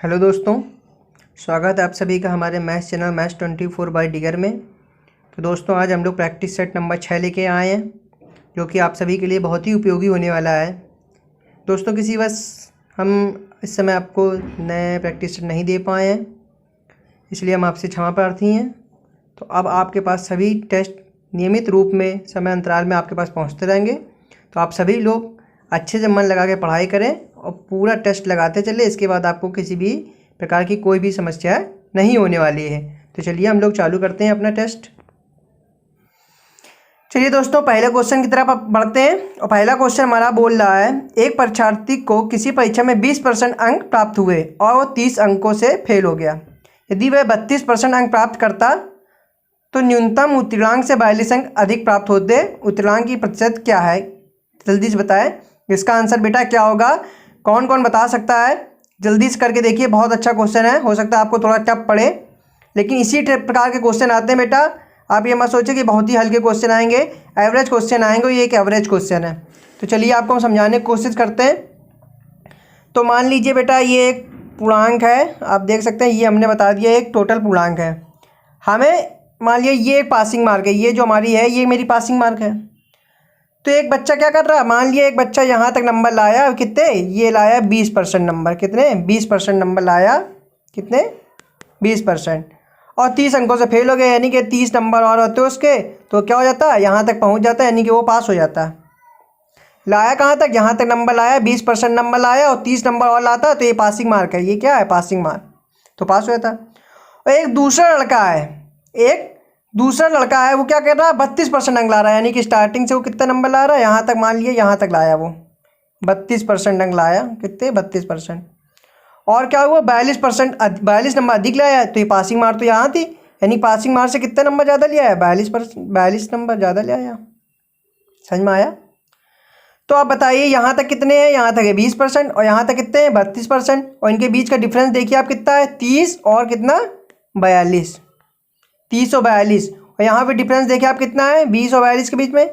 Hello दोस्तों, स्वागत है आप सभी का हमारे मैथ्स चैनल मैथ्स 24/डिगर में। तो दोस्तों, आज हम लोग प्रैक्टिस सेट नंबर 6 लेके आए हैं, जो कि आप सभी के लिए बहुत ही उपयोगी होने वाला है। दोस्तों, किसी बस हम इस समय आपको नए प्रैक्टिस सेट नहीं दे पाए हैं, इसलिए हम आपसे क्षमा प्रार्थी हैं। तो अब आपके पास सभी टेस्ट नियमित रूप में समय अंतराल में आपके पास पहुँचते रहेंगे। तो आप सभी लोग अच्छे से मन लगा के पढ़ाई करें और पूरा टेस्ट लगाते चले। इसके बाद आपको किसी भी प्रकार की कोई भी समस्या नहीं होने वाली है। तो चलिए हम लोग चालू करते हैं अपना टेस्ट। चलिए दोस्तों, पहले क्वेश्चन की तरफ बढ़ते हैं। और पहला क्वेश्चन हमारा बोल रहा है, एक परीक्षार्थी को किसी परीक्षा में 20% अंक प्राप्त हुए और वो 30 अंकों से फेल हो गया। यदि वह 32% अंक प्राप्त करता तो न्यूनतम उत्तीर्णांक से 42 अंक अधिक प्राप्त होते। उत्तीर्णांक की प्रतिशत क्या है, जल्दी से बताएं। इसका आंसर बेटा क्या होगा, कौन कौन बता सकता है? जल्दी से करके देखिए, बहुत अच्छा क्वेश्चन है। हो सकता है आपको थोड़ा टफ पड़े, लेकिन इसी प्रकार के क्वेश्चन आते हैं बेटा। आप ये मत सोचिए कि बहुत ही हल्के क्वेश्चन आएंगे, एवरेज क्वेश्चन आएंगे। ये एक एवरेज क्वेश्चन है। तो चलिए आपको हम समझाने की कोशिश करते हैं। तो मान लीजिए बेटा, ये एक पूर्णांक है, आप देख सकते हैं। ये हमने बता दिया एक टोटल पूर्णांक है। हमें मान लिया ये एक पासिंग मार्क है, ये जो हमारी है ये मेरी पासिंग मार्क है। तो एक बच्चा क्या कर रहा है, मान लिया एक बच्चा यहाँ तक नंबर लाया, कितने, ये लाया 20% नंबर। कितने, 20% नंबर लाया। कितने, 20%। और 30 अंकों से फेल हो गया, यानी कि 30 नंबर और होते उसके, तो क्या हो जाता है, यहाँ तक पहुँच जाता है, यानी कि वो पास हो जाता है। लाया कहाँ तक, यहाँ तक नंबर लाया, 20% नंबर लाया और 30 नंबर और लाता है, तो ये पासिंग मार्क है। ये क्या है, पासिंग मार्क, तो पास हो जाता है। और एक दूसरा लड़का है, वो क्या कर रहा है, 32% अंक ला रहा है, यानी कि स्टार्टिंग से वो कितना नंबर ला रहा है, यहाँ तक, मान लिया यहाँ तक लाया वो 32% अंक लाया। कितने, 32%। और क्या हुआ, 42 नंबर अधिक लाया, तो ये पासिंग मार्क तो यहाँ थी, यानी पासिंग मार्क से कितना नंबर ज़्यादा लिया है, 42 नंबर ज़्यादा लिया है। समझ में आया? तो आप बताइए, यहाँ तक कितने हैं, यहाँ तक है 20% और यहाँ तक कितने हैं, 32%। और इनके बीच का डिफरेंस देखिए आप कितना है, 30 और कितना, 42। 30 और 42। और यहाँ पे डिफरेंस देखिए आप कितना है, 20 और 42 के बीच में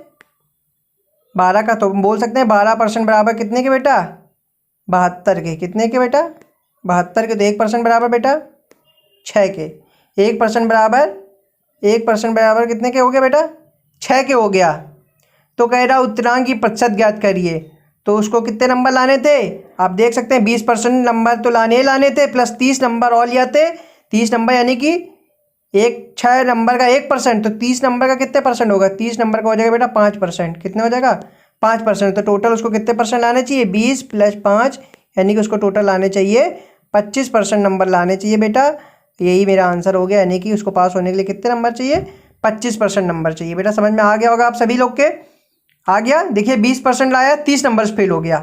12 का। तो बोल सकते हैं 12% बराबर कितने के बेटा, 72 के। कितने के बेटा, 72 के। तो 1% बराबर बेटा 6 के। 1% बराबर कितने के हो गया बेटा, 6 के हो गया। तो कह रहा उत्तीर्णांक की प्रतिशत ज्ञात करिए। तो उसको कितने नंबर लाने थे, आप देख सकते हैं 20% नंबर तो लाने थे, प्लस 30 नंबर और लिया थे। 30 नंबर यानी कि 6 नंबर का 1%, तो 30 नंबर का कितने परसेंट होगा, 30 नंबर का हो जाएगा बेटा 5%। कितने हो जाएगा, 5%। तो टोटल उसको कितने परसेंट लाने चाहिए, 20 + 5, यानी कि उसको टोटल लाने चाहिए 25% नंबर लाने चाहिए बेटा। यही मेरा आंसर हो गया, यानी कि उसको पास होने के लिए कितने नंबर चाहिए, 25% नंबर चाहिए बेटा। समझ में आ गया होगा आप सभी लोग के, आ गया। देखिए 20% लाया, 30 नंबर से फेल हो गया।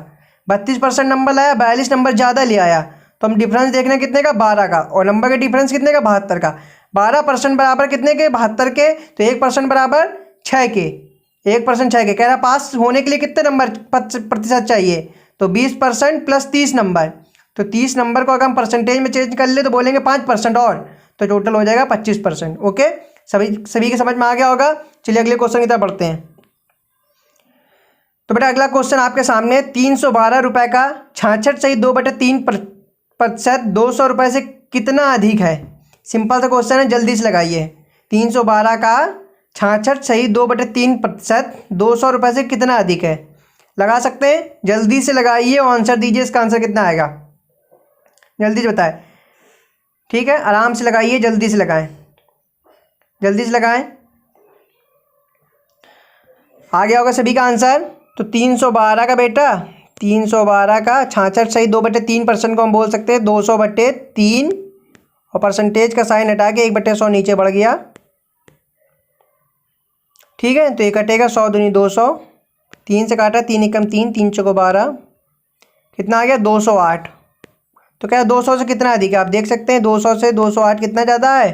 32% नंबर लाया, 42 नंबर ज़्यादा ले आया। तो हम डिफरेंस देखना कितने का, 12 का। और नंबर का डिफरेंस कितने का, 72 का। 12% बराबर कितने के, 72 के। तो 1% बराबर 6 के। 1% 6 के। कह रहा पास होने के लिए कितने नंबर प्रतिशत चाहिए, तो 20% + 30 नंबर। तो 30 नंबर को अगर हम परसेंटेज में चेंज कर ले तो बोलेंगे 5% और, तो टोटल हो जाएगा 25%। ओके, सभी के समझ में आ गया होगा। चलिए अगले क्वेश्चन की तरफ बढ़ते हैं। तो बेटा अगला क्वेश्चन आपके सामने, 312 रुपये का 66.2/3% 200 रुपये से कितना अधिक है। सिंपल सा क्वेश्चन है, जल्दी से लगाइए। 312 का 66.2/3% 200 रुपये से कितना अधिक है, लगा सकते हैं। जल्दी से लगाइए और आंसर दीजिए। इसका आंसर कितना आएगा, जल्दी से बताएं। ठीक है, आराम से लगाइए, जल्दी से लगाएं, जल्दी से लगाएं। आ गया होगा सभी का आंसर। तो 312 का बेटा, 312 का 66.2/3% को हम बोल सकते हैं 200/3, और परसेंटेज का साइन हटा के 1/100 नीचे बढ़ गया। ठीक है, तो ये कटेगा 100 दूनी 200, 3 से काटा, 3 एकम 3, 3 चौको 12, कितना आ गया 208। तो क्या 200 से कितना अधिक है, आप देख सकते हैं 200 से 208 कितना ज़्यादा है,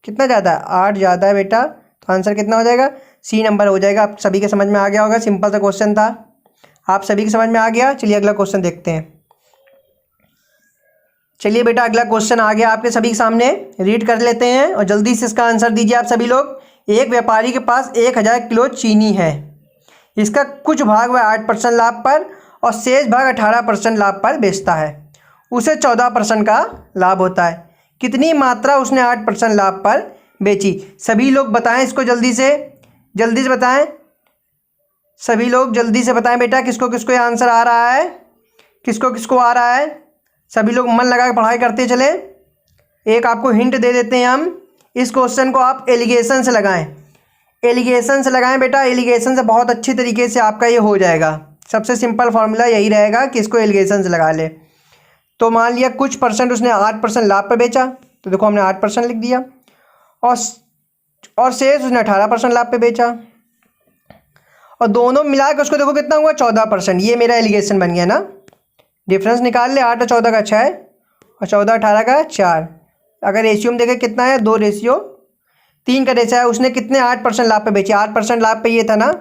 कितना ज़्यादा है, 8 ज़्यादा है बेटा। तो आंसर कितना हो जाएगा, सी नंबर हो जाएगा। आप सभी के समझ में आ गया होगा, सिंपल सा क्वेश्चन था, आप सभी के समझ में आ गया। चलिए अगला क्वेश्चन देखते हैं। चलिए बेटा अगला क्वेश्चन आ गया आपके सभी के सामने, रीड कर लेते हैं और जल्दी से इसका आंसर दीजिए आप सभी लोग। एक व्यापारी के पास 1000 किलो चीनी है। इसका कुछ भाग वह 8% लाभ पर और शेष भाग 18% लाभ पर बेचता है। उसे 14% का लाभ होता है। कितनी मात्रा उसने 8% लाभ पर बेची? सभी लोग बताएं इसको जल्दी से बताएं। सभी लोग जल्दी से बताएं बेटा, किसको किसको ये आंसर आ रहा है, किसको किसको आ रहा है। सभी लोग मन लगा के पढ़ाई करते चले। एक आपको हिंट दे देते हैं हम, इस क्वेश्चन को आप एलिगेशन से लगाएं, एलिगेशन से लगाएं बेटा। एलिगेशन से बहुत अच्छी तरीके से आपका ये हो जाएगा। सबसे सिंपल फॉर्मूला यही रहेगा कि इसको एलिगेशन से लगा ले। तो मान लिया कुछ परसेंट उसने 8% लाभ पर बेचा, तो देखो हमने 8% लिख दिया, और शेष उसने 18% लाभ पे बेचा, और दोनों मिला के उसको देखो कितना हुआ 14%। ये मेरा एलिगेशन बन गया ना। डिफरेंस निकाल ले, 8 और 14 का 6 और 14 18 का 4। अगर रेशियो में देखें कितना है, 2:3 का रेशियो है। उसने कितने 8% लाभ पे बेचे, 8% लाभ पे ये था ना,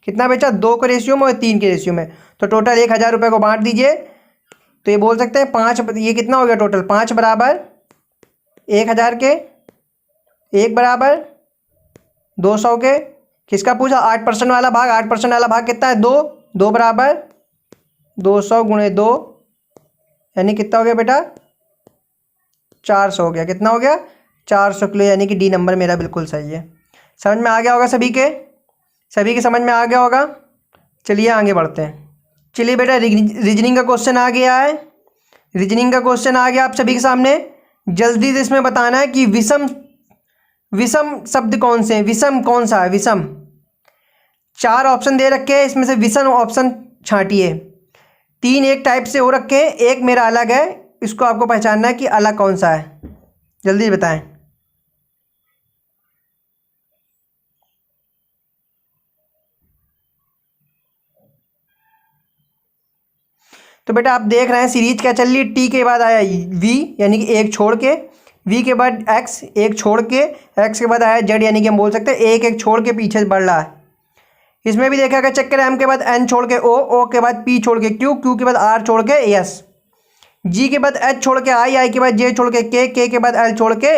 कितना बेचा 2 के रेशियो में और 3 के रेशियो में। तो टोटल 1000 रुपये को बांट दीजिए, तो ये बोल सकते हैं 5, ये कितना हो गया टोटल 5 बराबर 1000 के, 1 बराबर 200 के। किसका पूछा? 8% वाला भाग। 8% वाला भाग कितना है 2, 2 बराबर 200 गुणे 2, यानी कितना हो गया बेटा 400 हो गया। कितना हो गया 400 किलो, यानी कि डी नंबर मेरा बिल्कुल सही है। समझ में आ गया होगा सभी के समझ में आ गया होगा। चलिए आगे बढ़ते हैं। चलिए बेटा रीजनिंग का क्वेश्चन आ गया है, रीजनिंग का क्वेश्चन आ गया आप सभी के सामने। जल्दी से इसमें बताना है कि विषम शब्द कौन से हैं, विषम कौन सा है, विषम। 4 ऑप्शन दे रखे हैं, इसमें से विषम ऑप्शन छांटिए। 3 एक टाइप से हो रखे हैं, एक मेरा अलग है, इसको आपको पहचानना है कि अलग कौन सा है। जल्दी से बताएं। तो बेटा आप देख रहे हैं सीरीज क्या चल रही है। टी के बाद आया वी, यानी कि एक छोड़ के, वी के बाद एक्स, एक छोड़ के, एक्स के बाद आया जेड, यानी कि हम बोल सकते हैं एक एक छोड़ के पीछे बढ़ रहा है। इसमें भी देखा अगर चेक करें, एम के बाद एन छोड़ के ओ, ओ के बाद पी छोड़ के क्यू, क्यू के बाद आर छोड़ के एस, जी के बाद एच छोड़ के आई, आई के बाद जे छोड़ के के के बाद एल छोड़ के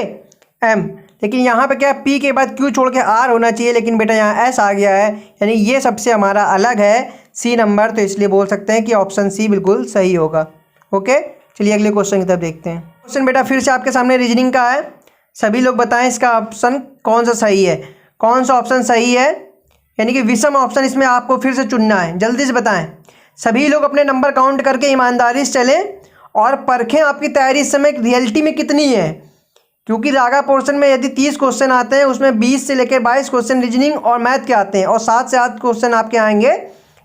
एम। लेकिन यहाँ पे क्या है, पी के बाद क्यू छोड़ के आर होना चाहिए, लेकिन बेटा यहाँ एस आ गया है, यानी ये सबसे हमारा अलग है सी नंबर। तो इसलिए बोल सकते हैं कि ऑप्शन सी बिल्कुल सही होगा। ओके, चलिए अगले क्वेश्चन की तरफ देखते हैं। क्वेश्चन बेटा फिर से आपके सामने रीजनिंग का है। सभी लोग बताएं इसका ऑप्शन कौन सा सही है, कौन सा ऑप्शन सही है, यानी कि विषम ऑप्शन इसमें आपको फिर से चुनना है। जल्दी से बताएं। सभी लोग अपने नंबर काउंट करके ईमानदारी से चलें और परखें आपकी तैयारी इस समय रियलिटी में कितनी है। क्योंकि रागा पोर्शन में यदि 30 क्वेश्चन आते हैं, उसमें 20 से लेकर 22 क्वेश्चन रीजनिंग और मैथ के आते हैं, और 7 से 8 क्वेश्चन आपके आएंगे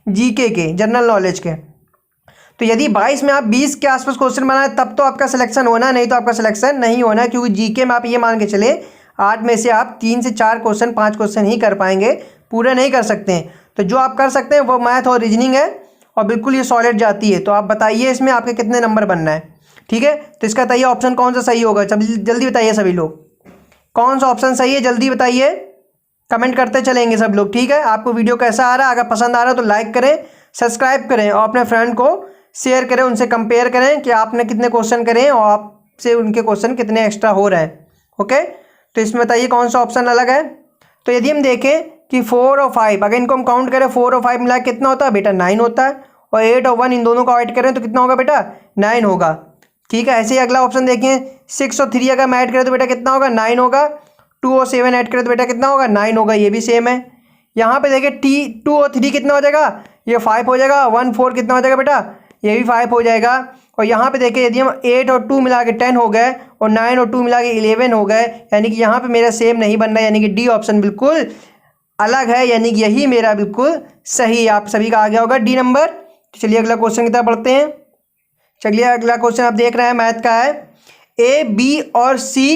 जीके के, जनरल नॉलेज के। तो यदि 22 में आप 20 के आसपास क्वेश्चन बनाए तब तो आपका सिलेक्शन होना, नहीं तो आपका सिलेक्शन नहीं होना। क्योंकि जीके में आप ये मान के चले 8 में से आप 3 से 4 क्वेश्चन 5 क्वेश्चन ही कर पाएंगे, पूरे नहीं कर सकते हैं। तो जो आप कर सकते हैं वो मैथ और रीजनिंग है, और बिल्कुल ये सॉलिड जाती है। तो आप बताइए इसमें आपके कितने नंबर बनना है। ठीक है, तो इसका बताइए ऑप्शन कौन सा सही होगा। जल्दी बताइए सभी लोग, कौन सा ऑप्शन सही है, जल्दी बताइए, कमेंट करते चलेंगे सब लोग। ठीक है, आपको वीडियो कैसा आ रहा है, अगर पसंद आ रहा है तो लाइक करें, सब्सक्राइब करें और अपने फ्रेंड को शेयर करें, उनसे कंपेयर करें कि आपने कितने क्वेश्चन करे और आपसे उनके क्वेश्चन कितने एक्स्ट्रा हो रहे हैं। ओके, तो इसमें बताइए कौन सा ऑप्शन अलग है। तो यदि हम देखें कि 4 और 5, अगर इनको हम काउंट करें 4 और 5 मिला कितना होता है बेटा 9 होता है, और 8 और 1 इन दोनों को ऐड करें तो कितना होगा बेटा 9 होगा। ठीक है, ऐसे ही अगला ऑप्शन देखें, 6 और 3 अगर हम ऐड करें तो बेटा कितना होगा 9 होगा। 2 और 7 ऐड करें तो बेटा कितना होगा 9 होगा, ये भी सेम है। यहाँ पे देखिए 2 और 3 कितना हो जाएगा, ये 5 हो जाएगा। 1 4 कितना हो जाएगा बेटा, ये भी 5 हो जाएगा। और यहाँ पे देखिए यदि हम 8 और 2 मिला के 10 हो गए, और 9 और 2 मिला के 11 हो गए, यानी कि यहाँ पे मेरा सेम नहीं बन रहा है, यानी कि डी ऑप्शन बिल्कुल अलग है, यानी कि यही मेरा बिल्कुल सही है। आप सभी का आ गया होगा डी नंबर। चलिए अगला क्वेश्चन की तरफ बढ़ते हैं। चलिए अगला क्वेश्चन आप देख रहे हैं मैथ का है। ए, बी और सी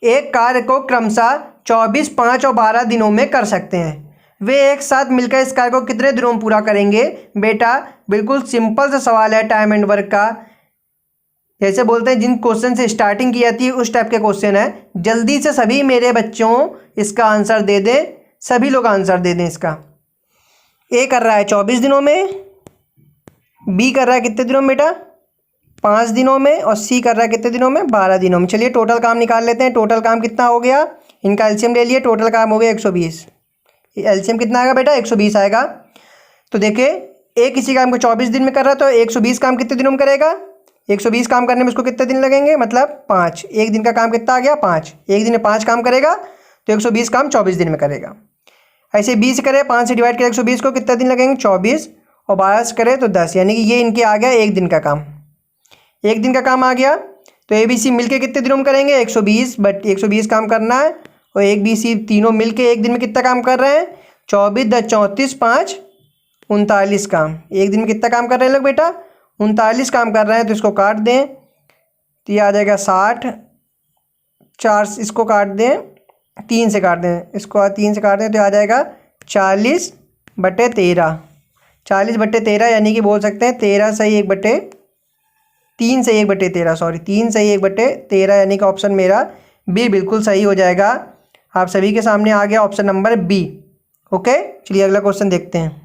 एक कार्य को क्रमशः 24, 5 और 12 दिनों में कर सकते हैं। वे एक साथ मिलकर इस कार्य को कितने दिनों में पूरा करेंगे। बेटा बिल्कुल सिंपल सा सवाल है, टाइम एंड वर्क का। जैसे बोलते हैं जिन क्वेश्चन से स्टार्टिंग की जाती है उस टाइप के क्वेश्चन है। जल्दी से सभी मेरे बच्चों इसका आंसर दे दें, सभी लोग आंसर दे दें इसका। ए कर रहा है 24 दिनों में, बी कर रहा है कितने दिनों में बेटा 5 दिनों में, और सी कर रहा है कितने दिनों में 12 दिनों में। चलिए टोटल काम निकाल लेते हैं। टोटल काम कितना हो गया, इनका एलसीएम ले लिए, टोटल काम हो गया 120। एलसीएम कितना आएगा बेटा 120 आएगा। तो देखिए एक किसी काम को 24 दिन में कर रहा है तो 120 काम कितने दिनों में करेगा 120 काम करने में उसको कितने दिन लगेंगे, मतलब 5। एक दिन का काम कितना आ गया, 5। एक दिन में 5 काम करेगा तो 120 काम 24 दिन में करेगा। ऐसे 20 करे, 5 से डिवाइड करें 120 को, कितने दिन लगेंगे, 24, और 12 से करे तो 10, यानी कि ये इनके आ गया एक दिन का काम। एक दिन का काम आ गया तो ए बी सी मिल के कितने दिनों में करेंगे, 120, बट 120 काम करना है, और एक बी सी तीनों मिल के एक दिन में कितना काम कर रहे हैं, 24, 10, 34, 5, 39 काम। एक दिन में कितना काम कर रहे हैं लोग बेटा, 39 काम कर रहे हैं। तो इसको काट दें तो ये आ जाएगा 60, 4 इसको काट दें, 3 से काट दें, इसको 3 से काट दें तो आ जाएगा 40/13। 40/13 यानी कि बोल सकते हैं 13 सही 3 सही 1/13, सॉरी 3 सही 1/13, यानी कि ऑप्शन मेरा बी बिल्कुल सही हो जाएगा। आप सभी के सामने आ गया ऑप्शन नंबर बी। ओके, चलिए अगला क्वेश्चन देखते हैं।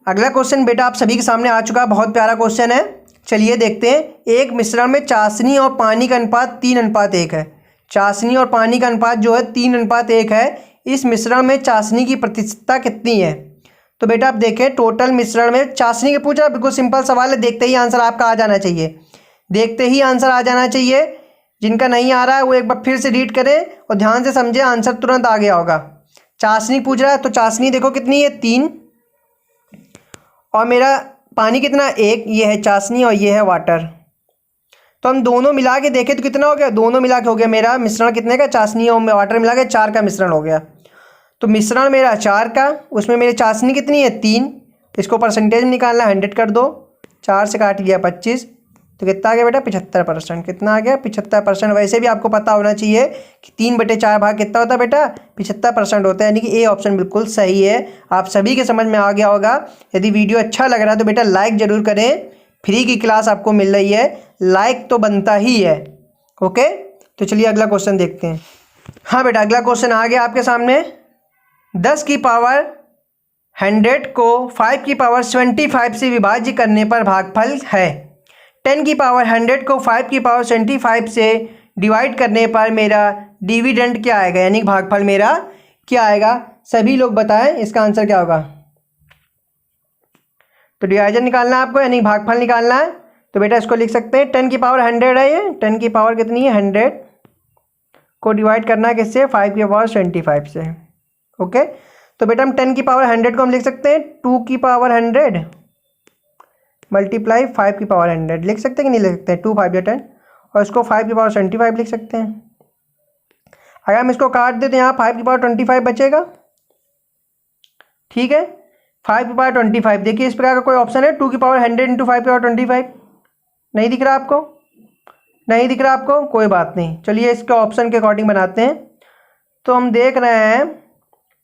अगला क्वेश्चन बेटा आप सभी के सामने आ चुका है, बहुत प्यारा क्वेश्चन है। चलिए देखते हैं। एक मिश्रण में चाशनी और पानी का अनुपात 3:1 है। चाशनी और पानी का अनुपात जो है 3:1 है। इस मिश्रण में चाशनी की प्रतिशतता कितनी है। तो बेटा आप देखें, टोटल मिश्रण में चाशनी के पूछ रहा, बिल्कुल सिंपल सवाल है, देखते ही आंसर आपका आ जाना चाहिए, देखते ही आंसर आ जाना चाहिए। जिनका नहीं आ रहा है वो एक बार फिर से रीड करें और ध्यान से समझे, आंसर तुरंत आ गया होगा। चाशनी पूछ रहा है तो चाशनी देखो कितनी है, 3, और मेरा पानी कितना, 1, ये है चाशनी और ये है वाटर। तो हम दोनों मिला के देखें तो कितना हो गया, दोनों मिला के हो गया मेरा मिश्रण कितने का, चाशनी और वाटर मिला के 4 का मिश्रण हो गया। तो मिश्रण मेरा 4 का, उसमें मेरी चाशनी कितनी है, 3। इसको परसेंटेज में निकालना है, 100 कर दो, 4 से काट लिया 25, तो कितना आ गया बेटा, 75%। कितना आ गया, 75%। वैसे भी आपको पता होना चाहिए कि 3/4 भाग कितना होता है बेटा, 75% होता है, यानी कि ए ऑप्शन बिल्कुल सही है। आप सभी के समझ में आ गया होगा। यदि वीडियो अच्छा लग रहा है तो बेटा लाइक ज़रूर करें, फ्री की क्लास आपको मिल रही है, लाइक तो बनता ही है। ओके, तो चलिए अगला क्वेश्चन देखते हैं। हाँ बेटा अगला क्वेश्चन आ गया आपके सामने। 10 की पावर 100 को 5 की पावर 25 से विभाज्य करने पर भागफल है। 10 की पावर 100 को 5 की पावर 25 से डिवाइड करने पर मेरा डिविडेंड क्या आएगा, यानी भागफल मेरा क्या आएगा। सभी लोग बताएं इसका आंसर क्या होगा। तो डिवाइजन निकालना है आपको, यानी भागफल निकालना है। तो बेटा इसको लिख सकते हैं, 10 की पावर 100 है, ये 10 की पावर कितनी है, 100 को डिवाइड करना है किससे, 5 की पावर 25 से। ओके, तो बेटा हम 10 की पावर 100 को हम लिख सकते हैं 2 की पावर 100 मल्टीप्लाई 5 की पावर 100, लिख सकते हैं कि नहीं लिख सकते हैं, 2 5 10, और इसको 5 की पावर 25 लिख सकते हैं। अगर हम इसको काट देते हैं, यहाँ 5 की पावर 25 बचेगा, ठीक है। 5 की पावर 25, देखिए इस प्रकार का कोई ऑप्शन है, 2 की पावर 100 इंटू 5 की पावर 25, नहीं दिख रहा आपको, नहीं दिख रहा आपको, कोई बात नहीं। चलिए इसके ऑप्शन के अकॉर्डिंग बनाते हैं। तो हम देख रहे हैं,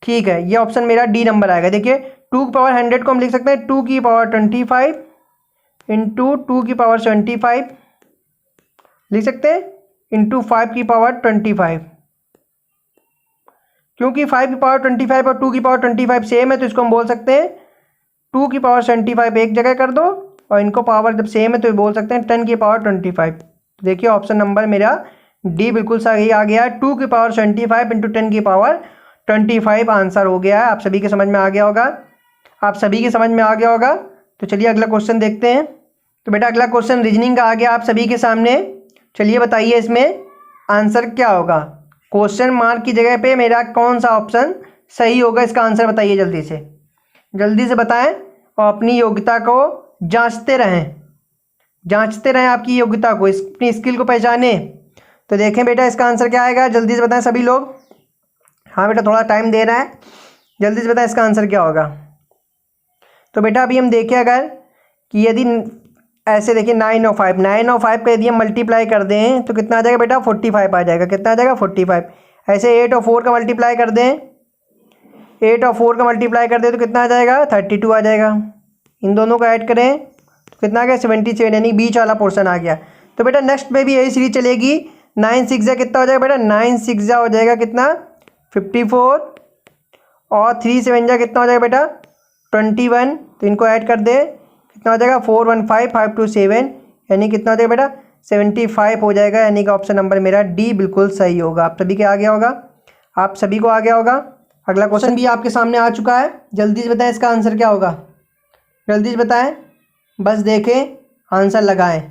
ठीक है, ये ऑप्शन मेरा डी नंबर आएगा। देखिए 2 की पावर 100 को हम लिख सकते हैं 2 की पावर 25 इंटू 2 की पावर 75 लिख सकते हैं, इंटू 5 की पावर 25। क्योंकि 5 की पावर 25 और 2 की पावर 25 सेम है, तो इसको हम बोल सकते हैं 2 की पावर 75 एक जगह कर दो, और इनको पावर जब सेम है तो बोल सकते हैं 10 की पावर 25। देखिए ऑप्शन नंबर मेरा डी बिल्कुल सही आ गया है, 2 की पावर 75 इंटू 10 की पावर 25 आंसर हो गया है। आप सभी के समझ में आ गया होगा, आप सभी के समझ में आ गया होगा। तो चलिए अगला क्वेश्चन देखते हैं। तो बेटा अगला क्वेश्चन रीजनिंग का आ गया आप सभी के सामने। चलिए बताइए इसमें आंसर क्या होगा। क्वेश्चन मार्क की जगह पे मेरा कौन सा ऑप्शन सही होगा, इसका आंसर बताइए जल्दी से बताएं, और अपनी योग्यता को जांचते रहें आपकी योग्यता को, अपनी स्किल को पहचाने। तो देखें बेटा इसका आंसर क्या आएगा, जल्दी से बताएं सभी लोग। हाँ बेटा थोड़ा टाइम दे रहा है, जल्दी से बताएं इसका आंसर क्या होगा। तो बेटा अभी हम देखें अगर कि यदि ऐसे देखिए 9 और 5 का यदि हम मल्टीप्लाई कर दें तो कितना आ जाएगा बेटा, 45 आ जाएगा। कितना आ जाएगा, 45। ऐसे 8 और 4 का मल्टीप्लाई कर दें, 8 और 4 का मल्टीप्लाई कर दें तो कितना आ जाएगा, 32 आ जाएगा। इन दोनों को ऐड करें तो कितना आ गया, 77, यानी बीच वाला पोर्शन आ गया। तो बेटा नेक्स्ट में भी यही सीरीज चलेगी। 9 6 कितना हो जाएगा बेटा, 9 6 हो जाएगा कितना, 54, और 3 7 कितना हो जाएगा बेटा, 21। तो इनको ऐड कर दे, कितना हो जाएगा, 4 1 5 5 2 7, यानी कितना हो जाएगा बेटा, 75 हो जाएगा। यानी कि ऑप्शन नंबर मेरा डी बिल्कुल सही होगा। आप सभी के आ गया होगा, आप सभी को आ गया होगा। अगला क्वेश्चन भी आपके सामने आ चुका है, जल्दी से बताएं इसका आंसर क्या होगा, जल्दी से बताएं, बस देखें आंसर लगाएं।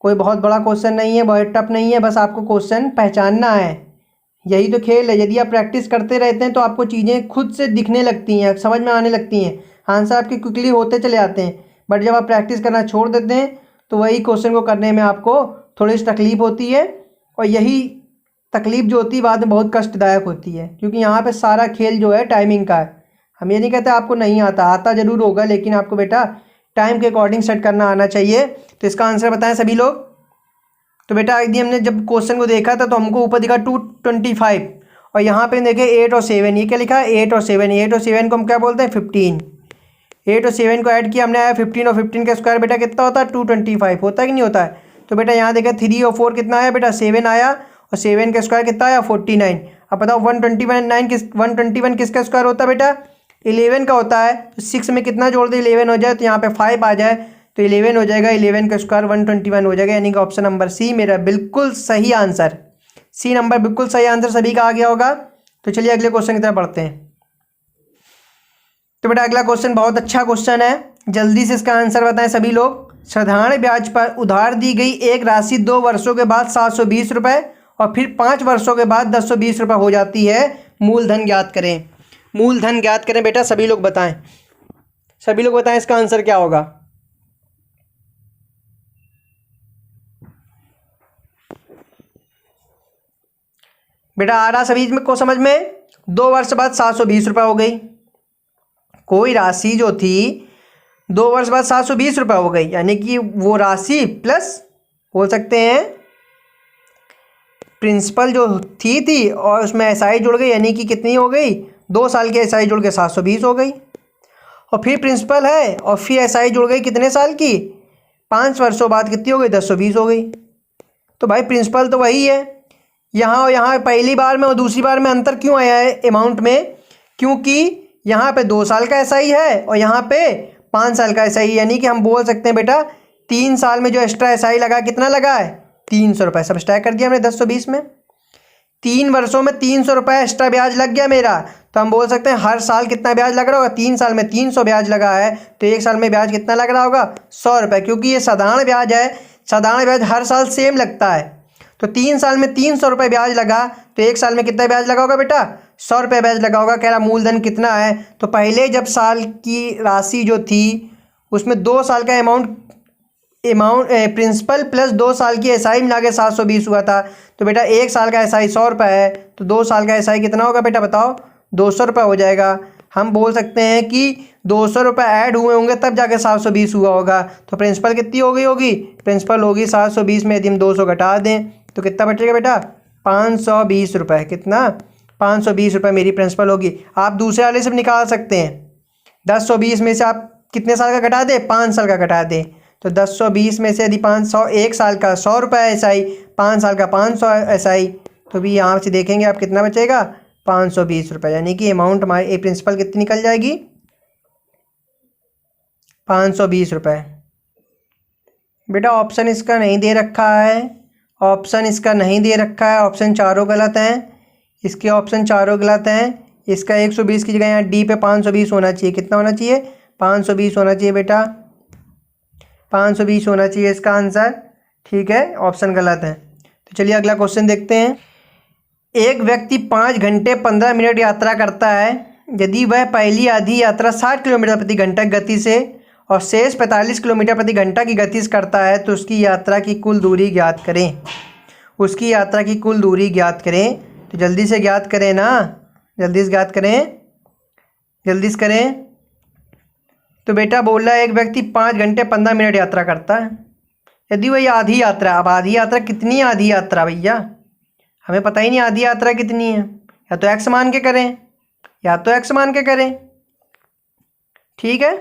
कोई बहुत बड़ा क्वेश्चन नहीं है, बहुत टफ नहीं है, बस आपको क्वेश्चन पहचानना है। यही तो खेल है। यदि आप प्रैक्टिस करते रहते हैं तो आपको चीज़ें खुद से दिखने लगती हैं, समझ में आने लगती हैं, आंसर आपके क्विकली होते चले आते हैं। बट जब आप प्रैक्टिस करना छोड़ देते हैं तो वही क्वेश्चन को करने में आपको थोड़ी सी तकलीफ होती है, और यही तकलीफ जो होती है बाद में बहुत कष्टदायक होती है, क्योंकि यहाँ पे सारा खेल जो है टाइमिंग का है। हम ये नहीं कहते आपको नहीं आता, आता ज़रूर होगा, लेकिन आपको बेटा टाइम के अकॉर्डिंग सेट करना आना चाहिए। तो इसका आंसर बताएं सभी लोग। तो बेटा यदि हमने जब क्वेश्चन को देखा था तो हमको ऊपर दिखा 225, और यहाँ पे देखे 8 और 7, ये क्या लिखा है 8 और 7, 8 और 7 को हम क्या बोलते हैं 15। 8 और 7 को ऐड किया हमने, आया 15, और 15 का स्क्वायर बेटा कितना होता है 225, होता है कि नहीं होता है। तो बेटा यहाँ देखा 3 और 4 कितना आया बेटा 7 आया, और 7 का स्क्वायर कितना आया 49। अब बताओ 121 किसका स्क्वायर होता है बेटा 11 का होता है। तो 6 में कितना जोड़ दे 11 हो जाए, तो यहाँ पे 5 आ जाए तो 11 हो जाएगा, 11 का स्क्वायर 121 हो जाएगा, यानी कि ऑप्शन नंबर सी मेरा बिल्कुल सही आंसर। सी नंबर बिल्कुल सही आंसर सभी का आ गया होगा। तो चलिए अगले क्वेश्चन की तरफ बढ़ते हैं। तो बेटा अगला क्वेश्चन बहुत अच्छा क्वेश्चन है, जल्दी से इसका आंसर बताएं सभी लोग। साधारण ब्याज पर उधार दी गई एक राशि 2 वर्षों के बाद 720 रुपये और फिर 5 वर्षों के बाद 1020 रुपये हो जाती है, मूलधन ज्ञात करें। मूलधन ज्ञात करें बेटा, सभी लोग बताएं, सभी लोग बताएं इसका आंसर क्या होगा। बेटा आ रहा सभी को समझ में। 2 वर्ष बाद 720 रुपये हो गई, कोई राशि जो थी 2 वर्ष बाद 720 रुपये हो गई, यानी कि वो राशि प्लस बोल सकते हैं प्रिंसिपल जो थी और उसमें एसआई जुड़ गई, यानी कि कितनी हो गई 2 साल की एसआई जुड़ के 720 हो गई, और फिर प्रिंसिपल है और फिर एसआई जुड़ गई कितने साल की 5 वर्षों बाद कितनी हो गई 1020 हो गई। तो भाई प्रिंसिपल तो वही है, यहाँ और यहाँ पहली बार में और दूसरी बार में अंतर क्यों आया है अमाउंट में, क्योंकि यहाँ पे 2 साल का एसआई है और यहाँ पे 5 साल का एसआई, यानी कि हम बोल सकते हैं बेटा 3 साल में जो एक्स्ट्रा एसआई लगा कितना लगा है 300 रुपये। सब स्टैक कर दिया हमने 1020 में, 3 वर्षों में 300 रुपये एक्स्ट्रा ब्याज लग गया मेरा। तो हम बोल सकते हैं हर साल कितना ब्याज लग रहा होगा, 3 साल में 300 ब्याज लगा है, तो 1 साल में ब्याज कितना लग रहा होगा 100 रुपये, क्योंकि ये साधारण ब्याज है, साधारण ब्याज हर साल सेम लगता है। तो 3 साल में 300 रुपये ब्याज लगा, तो 1 साल में कितना ब्याज लगा होगा बेटा 100 रुपये ब्याज लगा होगा। कह रहा मूलधन कितना है, तो पहले जब साल की राशि जो थी उसमें 2 साल का अमाउंट प्रिंसिपल प्लस 2 साल की एसआई मिला के 720 हुआ था। तो बेटा 1 साल का एसआई 100 रुपये है, तो 2 साल का एसआई कितना होगा बेटा बताओ 200 रुपये हो जाएगा। हम बोल सकते हैं कि 200 रुपये ऐड हुए होंगे तब जाके 720 हुआ होगा। तो प्रिंसिपल कितनी हो गई होगी, प्रिंसिपल होगी 720 में यदि हम 200 घटा दें तो कितना बचेगा बेटा 520 रुपये। कितना 520 रुपये मेरी प्रिंसिपल होगी। आप दूसरे वाले से भी निकाल सकते हैं, 1020 में से आप कितने साल का घटा दें 5 साल का घटा दें, तो 1020 में से यदि 500 1 साल का 100 रुपये एसआई, 5 साल का 500 एसआई, तो भी यहाँ से देखेंगे आप कितना बचेगा 520 रुपये, यानी कि अमाउंट हमारी प्रिंसिपल कितनी निकल जाएगी 520 रुपये। बेटा ऑप्शन इसका नहीं दे रखा है, ऑप्शन इसका नहीं दे रखा है, ऑप्शन चारों गलत हैं, इसके ऑप्शन चारों गलत हैं। इसका 120 की जगह यहाँ डी पे 520 होना चाहिए। कितना होना चाहिए 520 होना चाहिए बेटा, 520 होना चाहिए इसका आंसर। ठीक है, ऑप्शन गलत है। तो चलिए अगला क्वेश्चन देखते हैं। एक व्यक्ति 5 घंटे 15 मिनट यात्रा करता है, यदि वह पहली आधी यात्रा 60 किलोमीटर प्रति घंटा गति से और शेष 45 किलोमीटर प्रति घंटा की गति से करता है, तो उसकी यात्रा की कुल दूरी ज्ञात करें। उसकी यात्रा की कुल दूरी ज्ञात करें, तो जल्दी से ज्ञात करें ना, जल्दी से ज्ञात करें, जल्दी से करें। तो बेटा बोल रहा है एक व्यक्ति 5 घंटे 15 मिनट यात्रा करता है, यदि वही आधी यात्रा, अब आधी यात्रा कितनी है आधी यात्रा भैया हमें पता ही नहीं आधी यात्रा कितनी है, या तो एक्स मान के करें या तो एक्स मान के करें। ठीक है,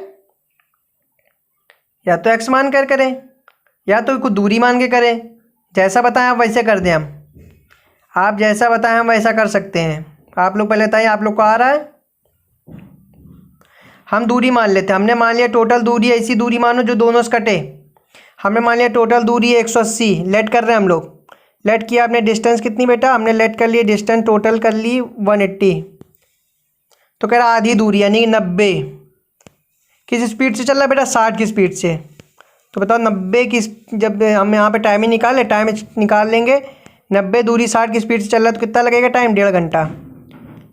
या तो एक्स मान कर करें या तो कुछ दूरी मान के करें, जैसा बताएं आप वैसे कर दें। हम आप जैसा बताएं हम वैसा कर सकते हैं। आप लोग पहले बताइए आप लोग को आ रहा है। हम दूरी मान लेते हैं, हमने मान लिया टोटल दूरी ऐसी दूरी मानो जो दोनों से कटे। हमने मान लिया टोटल दूरी है 180, लेट कर रहे हैं हम लोग। लेट किया आपने डिस्टेंस कितनी बेटा, हमने लेट कर लिए डिस्टेंस टोटल कर ली 180। तो कह रहा आधी दूरी यानी 90 किस स्पीड से चल रहा है बेटा 60 की स्पीड से। तो बताओ 90 की, जब हम यहाँ पे टाइम ही टाइम निकाल लेंगे, 90 दूरी 60 की स्पीड से चल रहा है तो कितना लगेगा टाइम? 1.5 घंटा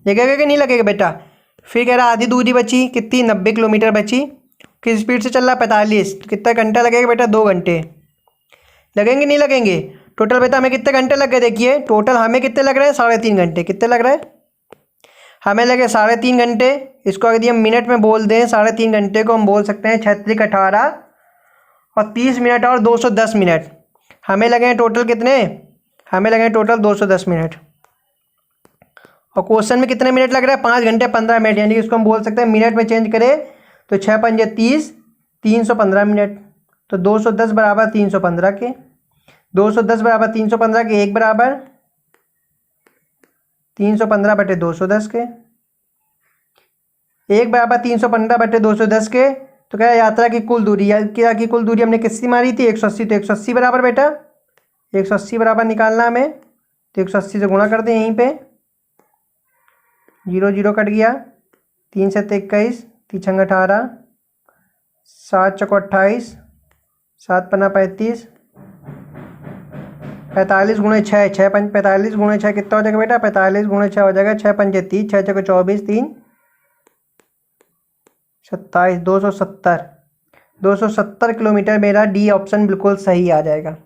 लगेगा कि नहीं लगेगा बेटा? फिर कह रहा आधी दूरी बची, कितनी? 90 किलोमीटर बची, किस स्पीड से चल रहा है? 45, तो कितना घंटा लगेगा बेटा? 2 घंटे लगेंगे नहीं लगेंगे? टोटल बेटा हमें कितने घंटे लग गए? देखिए टोटल हमें कितने लग रहे हैं? 3.5 घंटे। कितने लग रहे हैं? हमें लगे 3.5 घंटे। इसको अगर हम मिनट में बोल दें, 3.5 घंटे को हम बोल सकते हैं 36 18 और 30 मिनट और 210 मिनट। हमें लगे हैं टोटल कितने? हमें लगे हैं टोटल 210 मिनट। और क्वेश्चन में कितने मिनट लग रहा है? 5 घंटे 15 मिनट, यानी कि इसको हम बोल सकते हैं मिनट में चेंज करें तो 6 पंजे 30, 315 मिनट। तो 210 बराबर 315 के, 210 बराबर 315 के, 1 बराबर 315 बटे 210 के, 1 बराबर 315 बटे 210 के। तो क्या यात्रा की कुल दूरी, यात्रा की कुल दूरी हमने किसकी मारी थी? 180। तो 180 बराबर बेटा 180 बराबर निकालना हमें, तो 180 से गुणा कर दें यहीं पे, 0 0 कट गया, 3 7 21, 3 6 18, 7 चौको 28, 7 पन्ना 35, 45 गुणे 6, 6 पंच 45 गुणे 6 कितना हो जाएगा बेटा? 45 गुणे 6 हो जाएगा 6 पंजे 30, 6 चौको 24, 3 27, 270 किलोमीटर। मेरा डी ऑप्शन बिल्कुल सही आ जाएगा।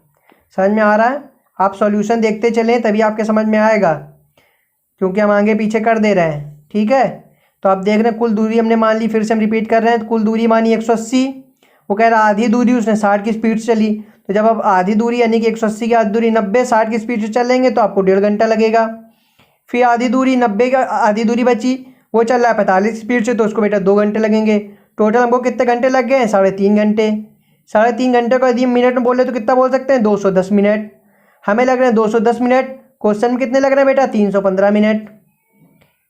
समझ में आ रहा है? आप सॉल्यूशन देखते चलें तभी आपके समझ में आएगा, क्योंकि हम आगे पीछे कर दे रहे हैं। ठीक है, तो आप देख रहे हैं कुल दूरी हमने मान ली, फिर से हम रिपीट कर रहे हैं। कुल दूरी मानी 180, वो कह रहा आधी दूरी उसने 60 की स्पीड से चली। तो जब आप आधी दूरी यानी कि 180 की आधी दूरी 90 60 की स्पीड से चलेंगे तो आपको 1.5 घंटा लगेगा। फिर आधी दूरी 90 का आधी दूरी बची, वो चल रहा है 45 स्पीड से, तो उसको बेटा 2 घंटे लगेंगे। टोटल हमको कितने घंटे लग गए हैं? 3.5 घंटे। 3.5 घंटे को यदि मिनट में बोले तो कितना बोल सकते हैं? 210 मिनट। हमें लग रहे हैं 210 मिनट। क्वेश्चन में कितने लग रहे हैं बेटा? 315 मिनट।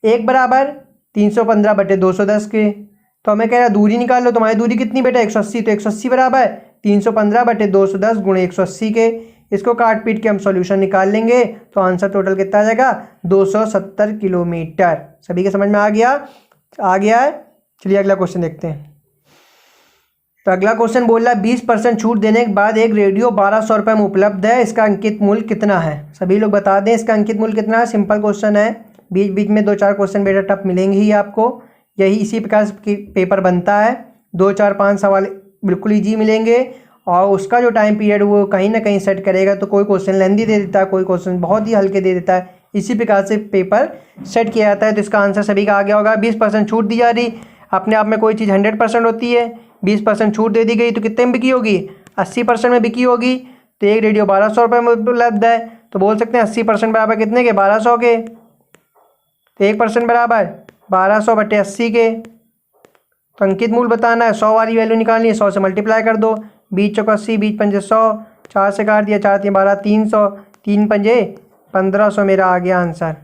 1 बराबर 315 बटे 210 के। तो हमें कह रहा है दूरी निकाल लो। तुम्हारी दूरी कितनी बेटा? 180। तो 180 बराबर 315 बटे 210 गुणे 180 के। इसको काट पीट के हम सॉल्यूशन निकाल लेंगे तो आंसर टोटल कितना आ जाएगा? 270 किलोमीटर। सभी के समझ में आ गया? आ गया है। चलिए अगला क्वेश्चन देखते हैं। तो अगला क्वेश्चन बोल रहा है 20% छूट देने के बाद एक रेडियो 1200 रुपये में उपलब्ध है, इसका अंकित मूल्य कितना है? सभी लोग बता दें इसका अंकित मूल्य कितना है। सिंपल क्वेश्चन है, बीच बीच में 2 4 क्वेश्चन बेटा टफ मिलेंगे ही आपको, यही इसी प्रकार से पेपर बनता है। 2 4 5 सवाल बिल्कुल ईजी मिलेंगे और उसका जो टाइम पीरियड वो कहीं ना कहीं सेट करेगा। तो कोई क्वेश्चन लेंदी दे देता है, कोई क्वेश्चन बहुत ही हल्के दे देता है, इसी प्रकार से पेपर सेट किया जाता है। तो इसका आंसर सभी का आ गया होगा। 20% छूट दी जा रही, अपने आप में कोई चीज़ 100% होती है। 20% छूट दे दी गई तो कितने में बिकी होगी? 80% में बिकी होगी। तो एक रेडियो 1200 रुपये में उपलब्ध है, तो बोल सकते हैं 80% बराबर कितने के? 1200 के। तो 1% बराबर 1200 बटे 80 के। तो अंकित मूल्य बताना है, 100 वाली वैल्यू निकालनी है, 100 से मल्टीप्लाई कर दो। 20 चौको 80, 20 पंजे 100, 4 से काट दिया, 4 3 12, 300, 3 पंजे 1500। मेरा आ गया आंसर।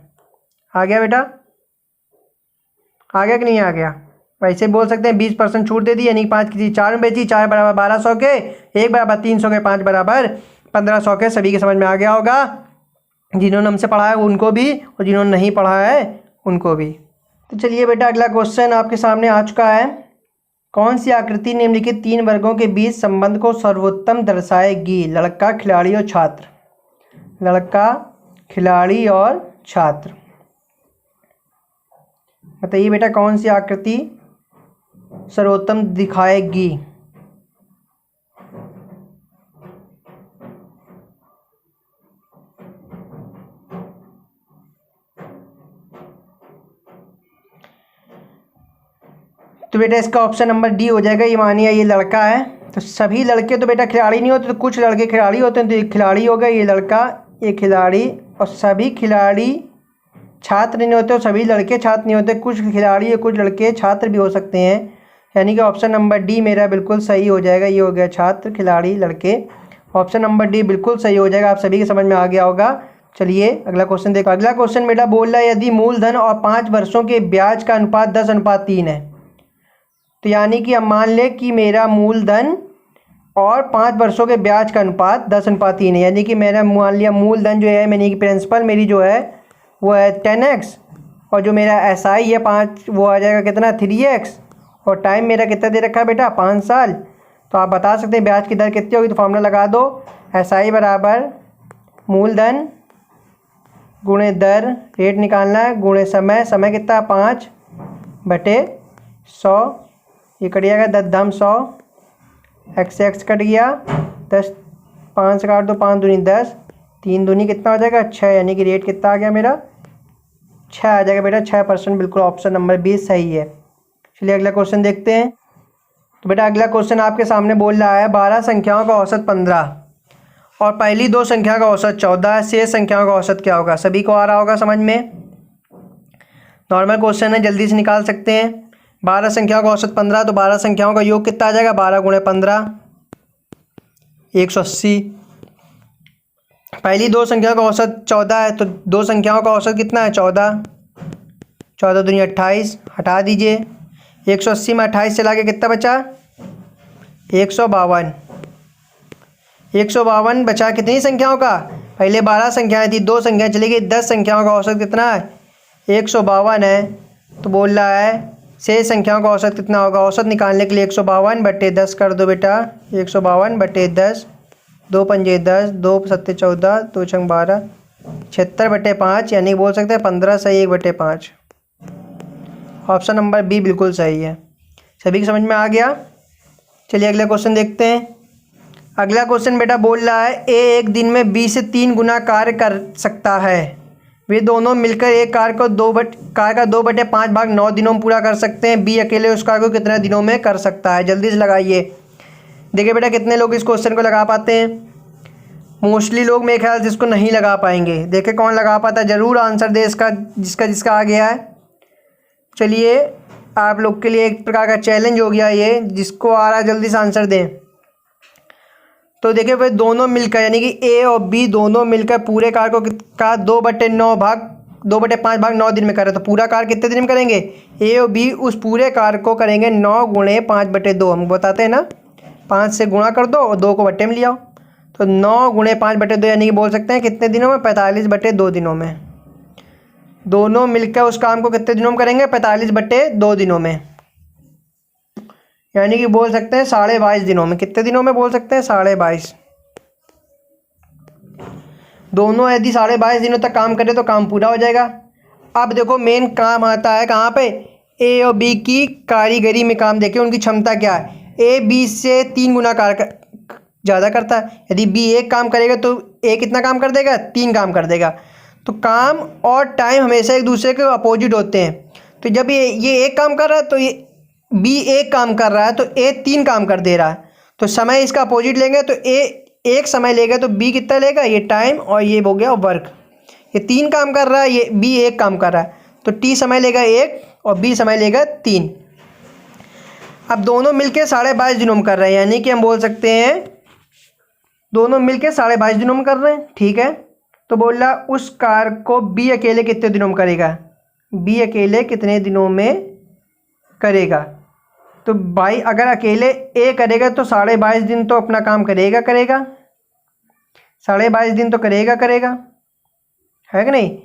आ गया बेटा? आ गया कि नहीं आ गया? वैसे बोल सकते हैं 20% छूट दे दी, यानी 5 की चीज़ 4 में बेची, 4 बराबर 1200 के, 1 बराबर 300 के, 5 बराबर 1500 के। सभी के समझ में आ गया होगा, जिन्होंने हमसे पढ़ा है उनको भी और जिन्होंने नहीं पढ़ा है उनको भी। तो चलिए बेटा अगला क्वेश्चन आपके सामने आ चुका है। कौन सी आकृति निम्नलिखित 3 वर्गों के बीच संबंध को सर्वोत्तम दर्शाएगी? लड़का, खिलाड़ी और छात्र। लड़का, खिलाड़ी और छात्र। बताइए बेटा कौन सी आकृति सर्वोत्तम दिखाएगी? तो बेटा इसका ऑप्शन नंबर डी हो जाएगा। ये मानिए ये लड़का है, तो सभी लड़के तो बेटा खिलाड़ी नहीं होते, तो कुछ लड़के खिलाड़ी होते हैं, तो ये खिलाड़ी हो गया, ये लड़का, ये खिलाड़ी। और सभी खिलाड़ी छात्र नहीं होते और सभी लड़के छात्र नहीं होते, कुछ खिलाड़ी या कुछ लड़के छात्र भी हो सकते हैं, यानी कि ऑप्शन नंबर डी मेरा बिल्कुल सही हो जाएगा। ये हो गया छात्र, खिलाड़ी, लड़के। ऑप्शन नंबर डी बिल्कुल सही हो जाएगा। आप सभी के समझ में आ गया होगा। चलिए अगला क्वेश्चन देखो। अगला क्वेश्चन बेटा बोल रहा है यदि मूलधन और 5 वर्षों के ब्याज का अनुपात 10:3 है, तो यानी कि अब मान लें कि मेरा मूलधन और 5 वर्षों के ब्याज का अनुपात 10:3 है, यानी कि मेरा मान लिया मूलधन जो है यानी कि प्रिंसिपल मेरी जो है वो है 10x, और जो मेरा SI है 5, वो आ जाएगा कितना? 3x, और टाइम मेरा कितना दे रखा है बेटा? 5 साल। तो आप बता सकते हैं ब्याज की दर कितनी होगी, तो फॉर्मूला लगा दो, SI बराबर मूलधन गुणे दर, रेट निकालना है, गुणे समय, समय कितना है 5/100, ये कट जाएगा 10 100, x से x कट गया, 10 5 से काट दो, 5 दूनी 10, 3 दूनी कितना हो जाएगा 6, यानी कि रेट कितना आ गया मेरा 6 आ जाएगा बेटा, 6%। बिल्कुल ऑप्शन नंबर 20 सही है। चलिए अगला क्वेश्चन देखते हैं। तो बेटा अगला क्वेश्चन आपके सामने बोल रहा है 12 संख्याओं का औसत 15 और पहली 2 संख्या का औसत 14, शेष संख्याओं का औसत क्या होगा। सभी को आ रहा होगा समझ में, नॉर्मल क्वेश्चन है, जल्दी से निकाल सकते हैं। 12 संख्याओं का औसत 15, तो 12 संख्याओं का योग कितना आ जाएगा 12 गुणे 15 180। पहली 2 संख्याओं का औसत 14 है, तो 2 संख्याओं का औसत कितना है 14, 14 दूनी 28, हटा दीजिए, 180 में 28 चला के कितना बचा 152, 152 बचा कितनी संख्याओं का, पहले 12 संख्याएं थी, 2 संख्याएं चली गई, 10 संख्याओं का औसत कितना है 152 है। तो बोल रहा है शेष संख्याओं का औसत कितना होगा। औसत निकालने के लिए 152/10 कर दो बेटा, 152/10, 2 पंजे 10, 2 सत्ते 14, 2 छंग 12, 76/5, यानी बोल सकते हैं 15 सही 1/5। ऑप्शन नंबर बी बिल्कुल सही है। सभी की समझ में आ गया। चलिए अगला क्वेश्चन देखते हैं। अगला क्वेश्चन बेटा बोल रहा है ए एक दिन में 20 से 3 गुना कार्य कर सकता है, वे दोनों मिलकर एक कार्य का 2/5 भाग 9 दिनों में पूरा कर सकते हैं, बी अकेले उस कार्य को कितने दिनों में कर सकता है। जल्दी से लगाइए। देखिए बेटा कितने लोग इस क्वेश्चन को लगा पाते हैं। मोस्टली लोग मेरे ख्याल से इसको नहीं लगा पाएंगे। देखे कौन लगा पाता है, ज़रूर आंसर दे इसका, जिसका आ गया है। चलिए आप लोग के लिए एक प्रकार का चैलेंज हो गया ये, जिसको आ रहा है जल्दी से आंसर दें। तो देखिए भाई दोनों मिलकर यानी कि ए और बी दोनों मिलकर पूरे कार्य को का 2/5 भाग 9 दिन में करें, तो पूरा कार्य कितने दिन में करेंगे। ए और बी उस पूरे कार्य को करेंगे 9 गुणे 5/2। हम बताते हैं ना, 5 से गुणा कर दो और 2 को बट्टे में ले आओ, तो 9 गुणे 5/2 यानी कि बोल सकते हैं कितने दिनों में 45/2 दिनों में। दोनों मिलकर उस काम को कितने दिनों में करेंगे 45/2 दिनों में, यानी कि बोल सकते हैं 22.5 दिनों में। कितने दिनों में बोल सकते हैं 22.5। दोनों यदि 22.5 दिनों तक काम करें तो काम पूरा हो जाएगा। अब देखो मेन काम आता है कहाँ पे, ए और बी की कारीगरी में काम। देखिए उनकी क्षमता क्या है, ए बी से 3 गुना कार्य ज़्यादा करता है। यदि बी एक काम करेगा तो ए कितना काम कर देगा 3 काम कर देगा। तो काम और टाइम हमेशा एक दूसरे के अपोजिट होते हैं। तो जब ये एक काम कर रहा है तो ये बी एक काम कर रहा है, तो ए 3 काम कर दे रहा है। तो समय इसका अपोजिट लेंगे तो ए एक समय लेगा, तो बी कितना लेगा, ये टाइम और ये हो गया वर्क। ये 3 काम कर रहा है, ये बी एक काम कर रहा है, तो टी समय लेगा 1 और बी समय लेगा 3। अब दोनों मिलके 22.5 दिनों में कर रहे हैं, यानी कि हम बोल सकते हैं दोनों मिलके 22.5 दिनों में कर रहे हैं। ठीक है, तो बोल रहा उस कार्य को बी अकेले कितने दिनों में करेगा, बी अकेले कितने दिनों में करेगा। तो भाई अगर अकेले ए करेगा तो 22.5 दिन तो अपना काम करेगा 22.5 दिन तो करेगा है कि नहीं।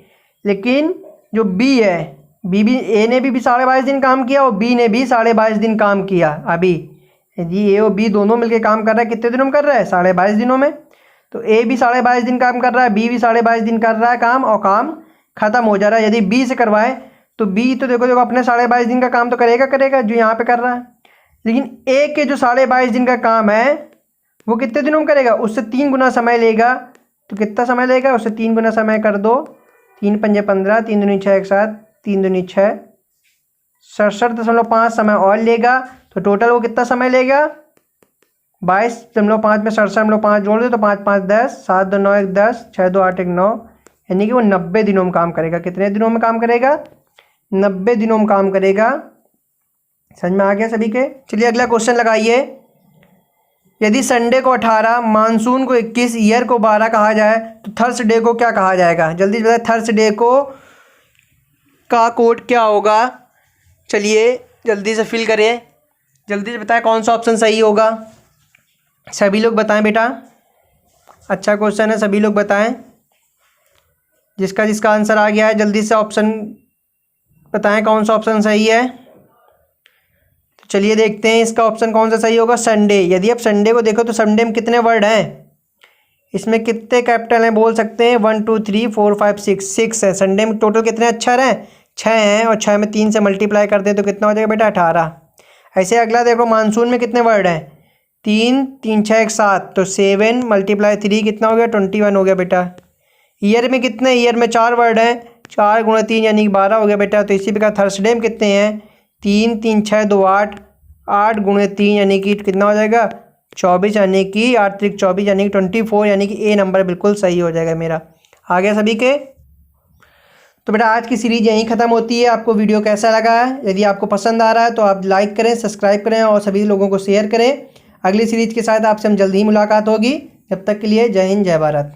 लेकिन जो बी है, बी ए ने भी 22.5 दिन काम किया और बी ने भी 22.5 दिन काम किया। अभी यदि ए और बी दोनों मिलकर काम कर रहा है, कितने दिनों में कर रहा है 22.5 दिनों में। तो ए भी 22.5 दिन काम कर रहा है, बी भी 22.5 दिन कर रहा है काम, और काम खत्म हो जा रहा है। यदि बी से करवाए तो बी तो देखो अपने 22.5 दिन का काम तो करेगा जो यहाँ पे कर रहा है। लेकिन ए के जो 22.5 दिन का काम है वो कितने दिनों में करेगा, उससे 3 गुना समय लेगा। तो कितना समय लेगा, उससे 3 गुना समय कर दो, 3 पंजे 15, 3 दूनी 6 एक साथ, 3 दूनी 6, 67.5 समय और लेगा। तो टोटल वो कितना समय लेगा 22.5 में 67.5 जोड़ दो तो 5 5 10, 7 2 9 1 10, 6 2 8 1 9, यानी कि वो 90 दिनों में काम करेगा। कितने दिनों में काम करेगा 90 दिनों में काम करेगा। समझ में आ गया सभी के। चलिए अगला क्वेश्चन लगाइए। यदि संडे को 18, मानसून को 21, ईयर को 12 कहा जाए तो थर्सडे को क्या कहा जाएगा। जल्दी से बताएं थर्सडे को का कोड क्या होगा। चलिए जल्दी से फिल करें, जल्दी से बताएं कौन सा ऑप्शन सही होगा। सभी लोग बताएं बेटा, अच्छा क्वेश्चन है, सभी लोग बताएं। जिसका आंसर आ गया है जल्दी से ऑप्शन बताएं कौन सा ऑप्शन सही है। चलिए देखते हैं इसका ऑप्शन कौन सा सही होगा, संडे। यदि आप संडे को देखो तो संडे में कितने वर्ड हैं, इसमें कितने कैपिटल हैं बोल सकते हैं, 1 2 3 4 5 6 है। संडे में टोटल कितने अक्षर हैं, 6 हैं, और 6 में 3 से मल्टीप्लाई कर दे तो कितना हो जाएगा बेटा, 18। ऐसे अगला देखो, मानसून में कितने वर्ड हैं, 3 3 6 1 7, तो 7 × 3 कितना हो गया, 21 हो गया बेटा। ईयर में कितने, ईयर में 4 वर्ड हैं, 4 × 3 यानी कि 12 हो गया बेटा। तो इसी प्रकार थर्सडे में कितने हैं, 3 3 6 2 8, 8 × 3 यानी कि कितना हो जाएगा, 24, यानी कि 8 3 24 यानी कि 24, यानी कि ए नंबर बिल्कुल सही हो जाएगा मेरा। आ गया सभी के। तो बेटा आज की सीरीज यहीं ख़त्म होती है। आपको वीडियो कैसा लगा है, यदि आपको पसंद आ रहा है तो आप लाइक करें, सब्सक्राइब करें और सभी लोगों को शेयर करें। अगली सीरीज के साथ आपसे हम जल्दी ही मुलाकात होगी। जब तक के लिए जय हिंद, जय भारत।